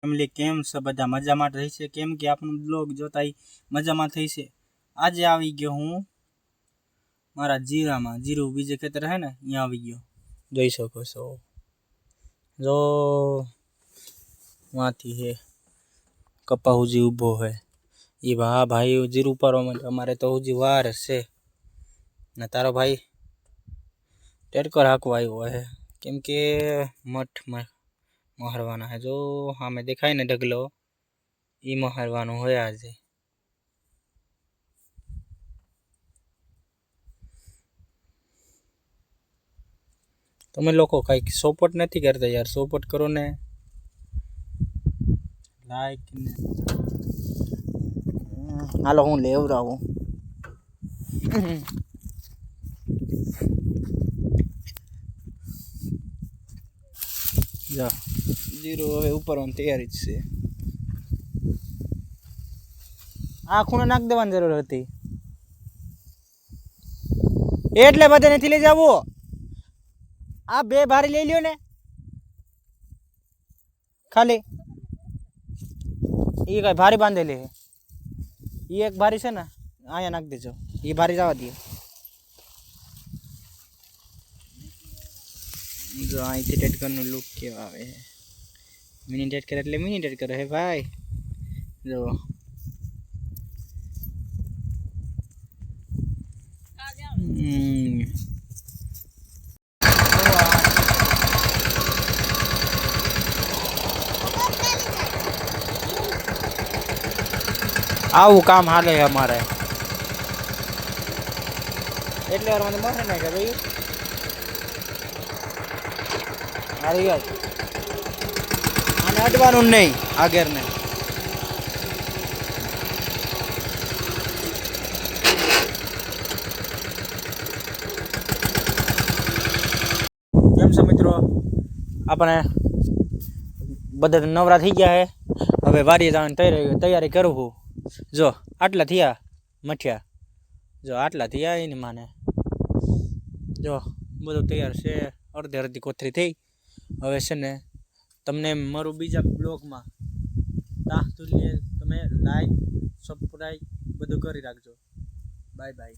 Family કેમ છે બધા મજામાં રહી છે કેમ કે આપણો બ્લોગ જોતા મજામાં થઈ છે। આજે આવી ગયો હું મારા જીરામાં જીરું બીજે ખેતર હે ને અહીંયા આવી ગયો જોઈ શકો છો જો વાથી હે કપા હુજી ઊભો હે એ ભાઈ જીરું ઉપાડવા માટે અમારે તો હુજી વાર છે ને તારો ભાઈ ટેડકર હાંકવા આવ્યો હે કેમ કે મઠમાં મહારવાના है जो हमें दिखाई ने ढगलो ई महारवानो होय आज તમે લોકો કઈ સપોર્ટ નથી કરતા યાર સપોર્ટ કરો ને લાઈક ને હાલો હું લેવરાવું જા जीरो હવે ઉપરવાની તૈયારી જ છે આ ખૂણે નાખ દેવાની જરૂર હતી એટલે બધે નથી લઈ જાવું આ બે ભારી લઈ લ્યો ને ખાલી એ કઈ ભારી બાંધેલી છે એ એક ભારી છે ને અહીંયા નાખ દેજો એ ભારી જવા દે જો અહીંથી ટેટકરનું લુક કેવા આવે છે मिनी टेटकर એટલે मिनी टेटकर है भाई जो આવું કામ હાલે અમારે એટલે વાર મને મળે ને કે ભાઈ અરે યાર આને અડવાનું નહીં આગળને કેમ છે મિત્રો આપણે બધા નવરા થઈ ગયા હે હવે વાડીએ જવાની તૈયારી કરું છું જો આટલા થયા મઠિયા જો આટલા થયા એની માને જો બધું તૈયાર છે અડધી અડધી કોથરી થઈ હવે છે ને તમને મારું બીજા બ્લોગમાં તમે લાઈક સબસ્ક્રાઇબ બધું કરી રાખજો બાય બાય।